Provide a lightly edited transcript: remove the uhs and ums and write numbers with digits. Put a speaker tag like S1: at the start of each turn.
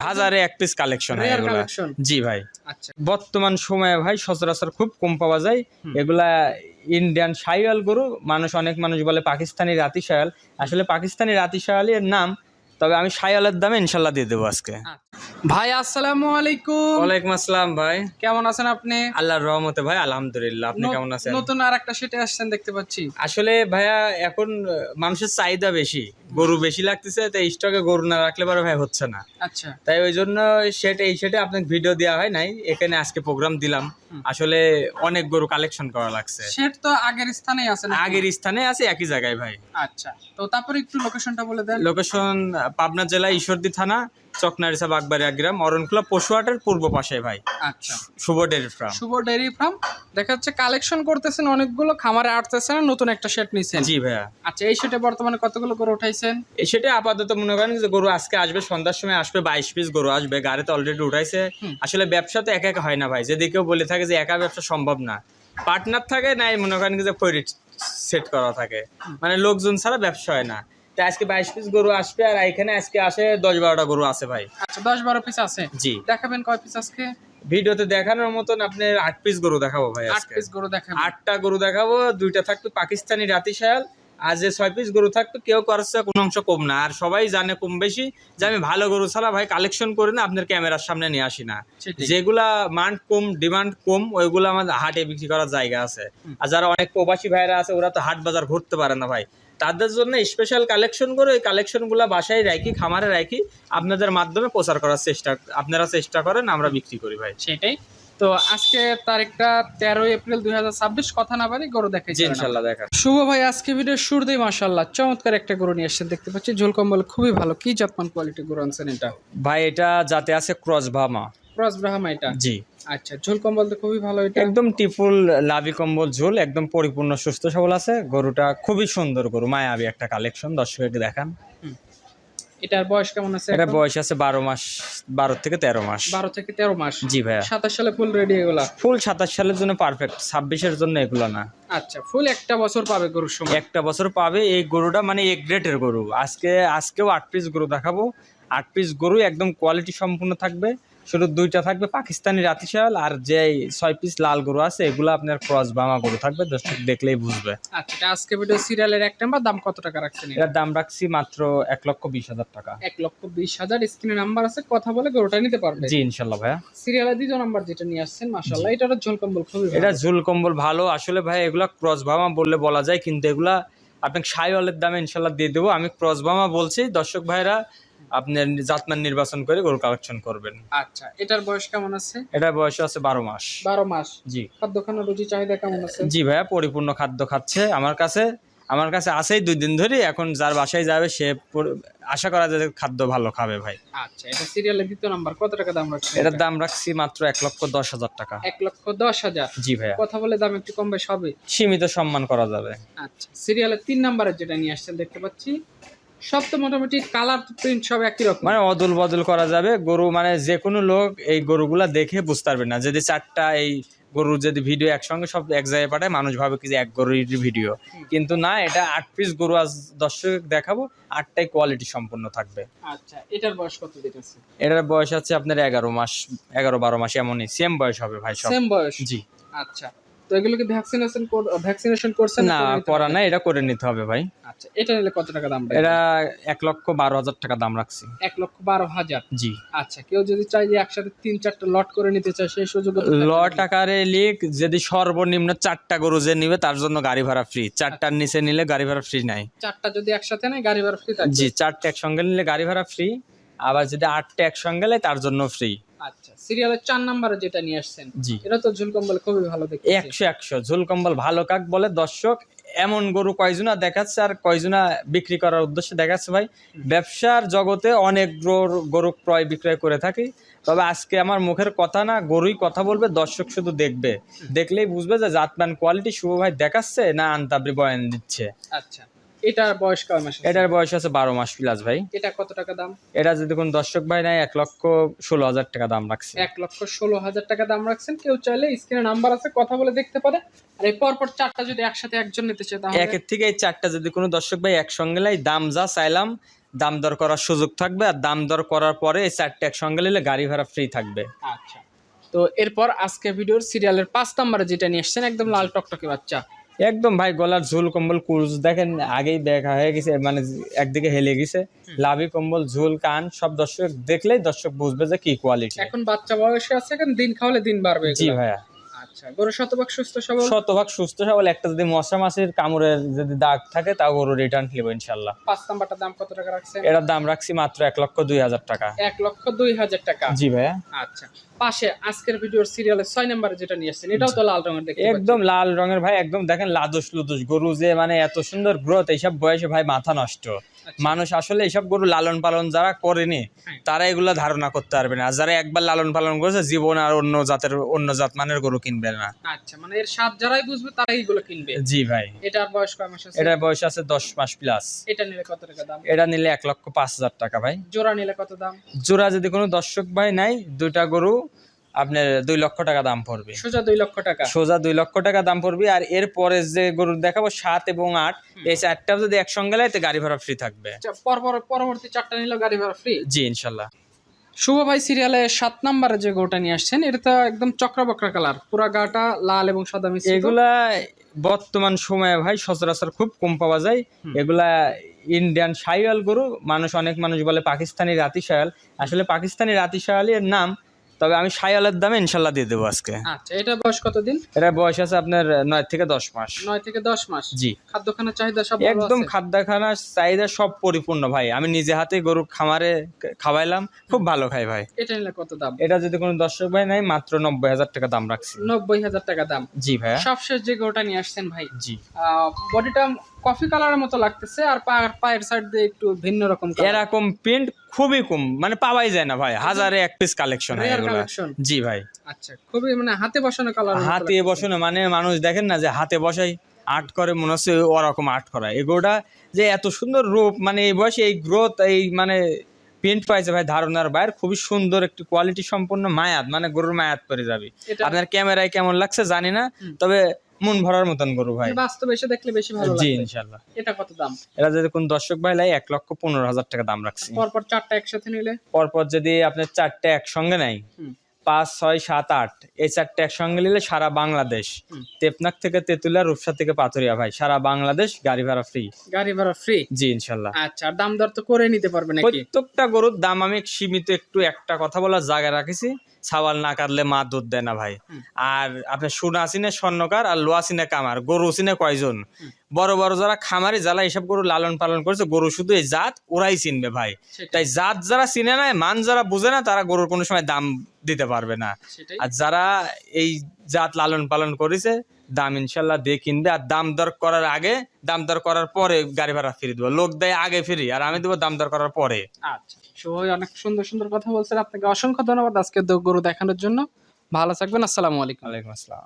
S1: হাজারে এক piece collection হয়
S2: রেয়ার
S1: এগুলা।
S2: কালেকশন।
S1: জি ভাই,
S2: আচ্ছা
S1: বর্তমান সময়ে ভাই সচরাচর খুব কম পাওয়া যায় এগুলা। ইন্ডিয়ান শাইওয়াল গরু, অনেক মানুষ বলে পাকিস্তানি রাতি শায়াল, আসলে পাকিস্তানি রাতি শায়ালই এর নাম, তবে আমি শায়ালের দামে ইনশাল্লাহ দিয়ে দেবো আজকে।
S2: ভাই আসসালামু আলাইকুম,
S1: ওয়ালাইকুম আসসালাম ভাই।
S2: কেমন আছেন আপনি?
S1: আল্লাহর রহমতে ভাই আলহামদুলিল্লাহ, আপনি কেমন আছেন?
S2: নতুন আর একটা সেটে আসছেন দেখতে পাচ্ছি।
S1: আসলে ভাইয়া এখন মানুষের চাহিদা বেশি, গরু বেশি লাগতেছে, তাই স্টকে গরু না রাখলে পরে ভাই হচ্ছে না।
S2: আচ্ছা
S1: তাই ওই জন্য সেটে আপনাকে ভিডিও দেওয়া হয় নাই, এখানে আজকে প্রোগ্রাম দিলাম। আসলে অনেক গরু কালেকশন করা লাগছে।
S2: সেট তো আগের স্থানেই আছে নাকি?
S1: আগের স্থানে আছে একই জায়গায় ভাই।
S2: আচ্ছা, তো তারপরে একটু লোকেশনটা বলে দেন।
S1: লোকেশন পাবনা জেলা ঈশ্বরদী থানা, চকনারিসা বাগবাড়িয়া গ্রাম, অরণখোলা পশুহাটের পূর্ব পাশে ভাই।
S2: আচ্ছা,
S1: শুভ ডেয়ারি ফার্ম।
S2: শুভ ডেইরি ফার্ম। দেখা যাচ্ছে কালেকশন করতেছেন অনেকগুলো, খামারে আটতেছেন, নতুন একটা সেট নিছেন।
S1: জি ভাইয়া।
S2: আচ্ছা, এই সেটে বর্তমানে কতগুলো করে উঠাইছেন?
S1: সেটা আপাতত মনে করেন যে গরু আজকে আসবে, সন্ধ্যার সময় আসবে 22 পিস গরু আসবে, গাড়িতে অলরেডি উঠাইছে। আসলে ব্যবসা তো একা একা হয় না ভাই, যদি কেউ বলে থাকে যে একা ব্যবসা সম্ভব না, পার্টনার থাকে নাই মনে করেন যে ফরিট সেট করা থাকে, মানে লোকজন ছাড়া ব্যবসা হয় না। তাই আজকে 22 পিস গরু আসবে, আর এখানে আজকে আসে 10-12টা গরু আছে ভাই।
S2: আচ্ছা, 10-12 পিস আছে।
S1: জি।
S2: দেখাবেন কয় পিস আজকে?
S1: ভিডিওতে দেখানোর মতন আপনার 8 পিস গরু দেখাবো ভাই
S2: 8
S1: আজকে।
S2: পিস গরু দেখাবেন।
S1: 8টা গরু দেখাবো, 2টা থাকবে পাকিস্তানি রাতি শায়াল, আর যে 6 পিস গরু থাকবে কেউ করছে কোনো অংশ কম না। আর সবাই জানে কম বেশি যে আমি ভালো গরু ছাড়া ভাই কালেকশন করি না, আপনার ক্যামেরার সামনে নিয়ে আসি না।
S2: সেটাই।
S1: যেগুলা মান কম, ডিমান্ড কম, ওইগুলো আমাদের হাটে বিক্রি করার জায়গা আছে। আর যারা অনেক প্রবাসী ভাইরা আছে, ওরা তো হাট বাজার ঘুরতে পারে না ভাই, তাদের জন্য স্পেশাল কালেকশন করে ওই কালেকশনগুলো বাসায় রাখি, খামারে রাখি, আপনাদের মাধ্যমে প্রচার করার আপনারা চেষ্টা করেন, আমরা বিক্রি করি ভাই।
S2: সেটাই। তো আজকে তারিখটা 13 এপ্রিল 2026, কথা না বাড়ি গরু দেখাই
S1: জি ইনশাল্লাহ দেখা।
S2: শুভ ভাই, আজকে ভিডিও শুরুতেই মাশাআল্লাহ চমৎকার একটা গরু নিয়ে আসছেন দেখতে পাচ্ছি, ঝোল কম্বল খুবই ভালো। কি জাতমান কোয়ালিটি গরু আনছেন এটা?
S1: ভাই এটা যাতে আছে ক্রস ভামা।
S2: ক্রস ব্রাহ্মা এটা?
S1: জি।
S2: আচ্ছা, ঝোল কম্বল তো খুবই ভালো এটা।
S1: একদম টিফুল লাভি কম্বল ঝোল, একদম পরিপূর্ণ সুস্থ সবল আছে গরুটা, খুবই সুন্দর গরু, মায়াবী একটা কালেকশন, দর্শককে দেখান।
S2: এটার বয়স কেমন আছে?
S1: এটা বয়স আছে 12 মাস, 12 থেকে 13 মাস।
S2: 12 থেকে 13 মাস।
S1: জি ভাইয়া।
S2: 27 সালে ফুল রেডি এগুলা?
S1: ফুল 27 সালের জন্য পারফেক্ট, 26-এর জন্য এগুলো না।
S2: আচ্ছা, ফুল একটা বছর পাবে গরুর সময়?
S1: একটা বছর পাবে এই গরুটা, মানে এ গ্রেটের গরু। আজকেও 8 পিস গরু দেখাবো। 8 পিস গরু একদম কোয়ালিটি সম্পূর্ণ থাকবে। শুধু 2টা থাকবে পাকিস্তানি রাতি শায়াল, আর যে 6 পিস লাল গরু আছে এগুলো আপনার ক্রস বামা গরু থাকবে, দর্শক দেখলেই বুঝবে।
S2: আচ্ছা, এটা আজকে ভিডিও সিরিয়ালের 1 নাম্বার। দাম কত টাকা রাখছেন?
S1: এটার দাম রাখছি মাত্র 1,20,000 টাকা।
S2: 1,20,000। স্ক্রিনে নাম্বার আছে, কথা বলে গরুটা নিতে পারবে।
S1: জি ইনশাল্লাহ ভাইয়া।
S2: সিরিয়ালের 2 নাম্বার যেটা নিয়ে আসছেন, মাশাআল্লাহ এটার ঝোল কম্বল খুবই ভালো।
S1: এটা ঝুল কম্বল ভালো। আসলে ভাই এগুলা ক্রস ভামা বললে বলা যায়, কিন্তু এগুলা আপনাকে শাইওয়ালের দামে ইনশাল্লাহ দিয়ে দেবো। আমি ক্রস ভামা বলছি, দর্শক ভাইরা আপনার জাতমান নির্বাচন করে গরু কালেকশন করবেন।
S2: আচ্ছা, এটার বয়স কেমন আছে?
S1: এটা বয়স আছে 12 মাস।
S2: 12 মাস।
S1: জি।
S2: খাদ্য খানোর রুচি চাহিদা কেমন আছে?
S1: জি ভাইয়া, পরিপূর্ণ খাদ্য খাচ্ছে আমার কাছে আছেই 2 দিন ধরে। এখন যার বাসায় যাবে সে আশা করা যায় যে খাদ্য ভালো খাবে ভাই।
S2: আচ্ছা, এটা সিরিয়ালের 2 নাম্বার। কত টাকা দাম রাখছেন?
S1: এটার দাম রাখছি মাত্র 1,10,000 টাকা।
S2: 1,10,000।
S1: জি ভাইয়া।
S2: কথা বলে দাম একটু কম বেশ হবে?
S1: সীমিত সম্মান করা যাবে।
S2: আচ্ছা, সিরিয়ালের 3 নাম্বারের যেটা নিয়ে আসছেন দেখতে পাচ্ছি, সব তো মোটামুটি কালার প্রিন্ট সব একই রকম।
S1: মানে অদল বদল করা যাবে গরু, মানে যে কোনো লোক এই গরুগুলা দেখে বুঝতে পারবে না। যদি 4টা এই গরুর যদি ভিডিও একসঙ্গে সব এক জায়গায় পাঠায়, মানুষ ভাবে কি যে এক গরুর ভিডিও, কিন্তু না, এটা 8 পিস গরু আজ দর্শক দেখাবো, 8টাই কোয়ালিটি সম্পূর্ণ থাকবে।
S2: আচ্ছা, এটার বয়স কত দিন আছে?
S1: এটার বয়স আছে আপনার 11 মাস, 11-12 মাস, এমনই সেম বয়স হবে ভাই সব।
S2: সেম বয়স?
S1: জি।
S2: আচ্ছা, তো এগুলোকে ভ্যাকসিনেশন করছেন
S1: না, করা না, এটা করে নিতে হবে ভাই।
S2: আচ্ছা, এটা নিলে কত টাকা দাম?
S1: এটা 1,12,000 টাকা দাম রাখছি।
S2: 1,12,000।
S1: জি।
S2: আচ্ছা, কেউ যদি চাই যে একসাথে 3-4টা লট করে নিতে চায়, সেই সুযোগ?
S1: লট আকারে লিখ, যদি সর্বনিম্ন 4টা গরু যে নিবে তার জন্য গাড়ি ভাড়া ফ্রি। 4টার নিচে নিলে গাড়ি ভাড়া ফ্রি নাই।
S2: 4টা যদি একসাথে নেয় গাড়ি ভাড়া ফ্রি থাকবে?
S1: জি, 4টা একসঙ্গে নিলে গাড়ি ভাড়া ফ্রি, আবার যদি 8টা একসঙ্গে নেয় তার জন্য ফ্রি।
S2: আচ্ছা, সিরিয়ালের 4 নম্বরে যেটা নিয়ে আসছেন,
S1: জি।
S2: এটা তো ঝুল কম্বল খুবই ভালো দেখতে।
S1: 100 ঝুল কম্বল ভালো কাক বলে দর্শক। এমন গরু কয়জনা দেখাচ্ছে আর কয়জনা বিক্রি করার উদ্দেশ্যে দেখাচ্ছে ভাই। ব্যবসার জগতে অনেক গরু ক্রয় বিক্রয় করে থাকি, তবে আজকে আমার মুখের কথা না, গরুই কথা বলবে, দর্শক শুধু দেখবে, দেখলেই বুঝবে যে জাতমান কোয়ালিটি শুভ ভাই দেখাচ্ছে না আন্তাবরি বয়ান দিচ্ছে।
S2: আচ্ছা, এটার বয়স কয় মাস?
S1: এটার বয়স আছে 12 মাস প্লাস ভাই।
S2: এটা কত টাকা দাম?
S1: এটা যদি কোন দর্শক ভাই নাই 1,16,000 টাকা দাম রাখছে।
S2: 1,16,000 টাকা দাম রাখছেন। কেউ চাইলে স্ক্রিনে নাম্বার আছে, কথা বলে দেখতে পারে। আর এই পরপর 4টা যদি একসাথে একজন নিতে চায়, তাহলে
S1: একের থেকে এই 4টা যদি কোনো দর্শক ভাই একসঙ্গে লাই, দাম যা চাইলাম দাম দর করার সুযোগ থাকবে, আর দাম দর করার পরে এই 4টে একসঙ্গে নিলে গাড়ি ভাড়া ফ্রি থাকবে।
S2: আচ্ছা, তো এরপর আজকে ভিডিওর সিরিয়ালের 5 নম্বরে যেটা নিয়ে এসেছেন একদম লাল টকটকে বাচ্চা,
S1: একদম ভাই গলার ঝুল কম্বল কুরুজ দেখেন আগেই দেখা হয়ে গেছে, মানে একদিকে হেলে গেছে, লাভি কম্বল ঝুল কান সব দর্শক দেখলেই দর্শক বুঝবে যে কি কোয়ালিটি।
S2: এখন বাচ্চা বয়সে আছে, এখন দিন খাওয়ালে দিন বাড়বে
S1: জি
S2: এগুলা।
S1: ভাইয়া,
S2: আচ্ছা, গরু শতভাগ সুস্থ সবল,
S1: শতভাগ সুস্থ সবল। একটা যদি মশা মাছির কামড়ের যদি দাগ থাকে তাও গরু রিটার্ন নেবো ইনশাল্লাহ।
S2: 5 নাম্বারটার দাম কত টাকা রাখছেন?
S1: এটার দাম রাখছি মাত্র 1,02,000 টাকা।
S2: 1,02,000 টাকা।
S1: জি ভাইয়া।
S2: আচ্ছা, পাশে আজকের ভিডিওর সিরিয়ালের 6 নম্বরে যেটা নিয়ে এসেছেন এটাও তো লাল রঙের দেখতে পাচ্ছি।
S1: একদম লাল রঙের ভাই, একদম দেখেন লাদুস লুদুস গরু, যে মানে এত সুন্দর গ্রোথ, এইসব বয়সে ভাই মাথা নষ্ট। মানুষ আসলে এইসব গরু লালন পালন যারা করেনি তারা এগুলা ধারণা করতে পারবে না, আর যারা একবার লালন পালন করেছে জীবন আর অন্য জাত মানের গরু কিনবে না।
S2: আচ্ছা, মানে এর স্বাদ যারাই বুঝবে তারাই এগুলো কিনবে।
S1: জি ভাই।
S2: এটার বয়স কয় মাস আছে?
S1: এটার বয়স আছে 10 মাস প্লাস।
S2: এটা নিলে কত টাকা দাম?
S1: এটা নিলে 1,05,000 টাকা ভাই।
S2: জোড়া নিলে কত দাম?
S1: জোড়া যদি কোনো দর্শক ভাই নাই, দুইটা গরু আপনার 2 লক্ষ টাকা দাম পড়বে।
S2: সোজা 2 লক্ষ টাকা।
S1: সোজা 2 লক্ষ টাকা দাম পড়বে। আর এরপরে যে গরু দেখাবো 7 এবং 8, এই 4টা যদি একসঙ্গে নেয় তো গাড়ি ভাড়া ফ্রি থাকবে।
S2: আচ্ছা, পরবর্তী 4টা নিলে গাড়ি ভাড়া ফ্রি।
S1: জি ইনশাল্লাহ।
S2: শুভ ভাই সিরিয়ালে 7 নম্বরে যে গরুটা নিয়ে আসছেন এটা তো একদম চক্রবক্রা কালার, পুরা গাটা লাল এবং সাদা মিশ্রিত।
S1: এগুলা বর্তমান সময়ে ভাই সচরাচর খুব কম পাওয়া যায়। এগুলা ইন্ডিয়ান শাহিওয়াল গরু, অনেক মানুষ বলে পাকিস্তানি রাতি শাহিওয়াল, আসলে পাকিস্তানি রাতি শাহিওয়ালই এর নাম, তবে আমি শাহিওয়ালের দামে ইনশাল্লাহ দিয়ে দেবো আজকে।
S2: আচ্ছা, এটা বয়স কতদিন?
S1: এটা বয়স আছে আপনার 9 থেকে 10 মাস।
S2: 9 থেকে 10 মাস।
S1: জি।
S2: খাদ্যখানার চাহিদা সব ভালো
S1: একদম
S2: আছে?
S1: খাদ্যখানার চাহিদা সব পরিপূর্ণ ভাই, আমি নিজে হাতে গরু খামারে খাওয়াইলাম, খুব ভালো খাই ভাই।
S2: এটা নিলে কত দাম?
S1: এটা যদি কোনো দর্শক ভাই নাই মাত্র 90,000 টাকা দাম রাখছি।
S2: 90,000 টাকা দাম।
S1: জি ভাইয়া।
S2: সবশেষ যে গরুটা নিয়ে আসছেন ভাই,
S1: জি।
S2: বডিটা কফি কালারের মতো লাগতেছে, আর পায়ের সাইড দিয়ে একটু ভিন্ন রকম কালার।
S1: এরকম প্রিন্ট খুবই কম, মানে পাওয়াই যায় না ভাই, হাজারে এক পিস কালেকশন হয়
S2: Rare
S1: এগুলা।
S2: collection।
S1: জি ভাই।
S2: আচ্ছা, খুবই মানে হাতে বসানো কালার।
S1: হাতে বসানো মানে মানুষ দেখেন না যে হাতে বসাই আর্ট করে, মনে হচ্ছে ওরকম আর্ট করা। এগুলোটা যে এত সুন্দর রূপ, মানে এই বয়সে এই গ্রোথ, এই মানে প্রিন্ট পাইছে ভাই ধারণার বাইরে। খুবই সুন্দর একটি কোয়ালিটি সম্পন্ন মায়াত, মানে গরুর মায়াত পরে যাবে।
S2: এটা-
S1: আপনার ক্যামেরায় কেমন লাগছে জানি না, তবে মন ভরার মতন গরু ভাই।
S2: বাস্তবে এসে দেখলে বেশি ভালো
S1: জি
S2: লাগবে।
S1: ইনশাল্লাহ।
S2: এটা কত দাম?
S1: এটা যদি কোন দর্শক ভাই লাই 1,15,000 টাকা দাম রাখছি।
S2: পরপর 4টা একসাথে নিলে?
S1: পরপর যদি আপনার 4টে একসঙ্গে নেয়,
S2: হুম।
S1: 5, 6, 7, 8, এই 4টে একসঙ্গে নিলে সারা বাংলাদেশ,
S2: হুম।
S1: তেপনাক থেকে তেতুলিয়া, রূপসা থেকে পাথরিয়া ভাই, সারা বাংলাদেশ গাড়ি ভাড়া ফ্রি।
S2: গাড়ি ভাড়া ফ্রি?
S1: জি ইনশাল্লাহ।
S2: আচ্ছা, আর দাম দর তো করে নিতে পারবে নাকি?
S1: প্রত্যেকটা গরুর দাম আমি সীমিত একটু একটা কথা বলার জায়গা রাখেছি, ছাওয়াল না কাটলে মা দুধ দেয় না ভাই। আর আপনার সোনা চিনে স্বর্ণকার, আর লোয়া চিনে কামার, গরু চিনে কয়জন? বড় বড় যারা খামারি যারা এইসব গরু লালন পালন করেছে, গরু শুধু এই জাত ওরাই চিনবে ভাই।
S2: সেটাই।
S1: তাই জাত যারা চিনে না, মান যারা বুঝে না, তারা গরুর কোনো সময় দাম দিতে পারবে না।
S2: সেটাই।
S1: আর যারা এই জাত লালন পালন করেছে দাম ইনশাল্লাহ দিয়ে কিনবে। আর দাম দর করার আগে, দাম দর করার পরে গাড়ি ভাড়া ফিরে দেবো। লোক দেয় আগে ফিরি, আর আমি দেবো দাম দর করার পরে।
S2: আচ্ছা, সবাই অনেক সুন্দর সুন্দর কথা বলছেন, আপনাকে অসংখ্য ধন্যবাদ আজকে গরু দেখানোর জন্য। ভালো থাকবেন, আসসালামু আলাইকুম।
S1: ওয়ালাইকুম আসসালাম।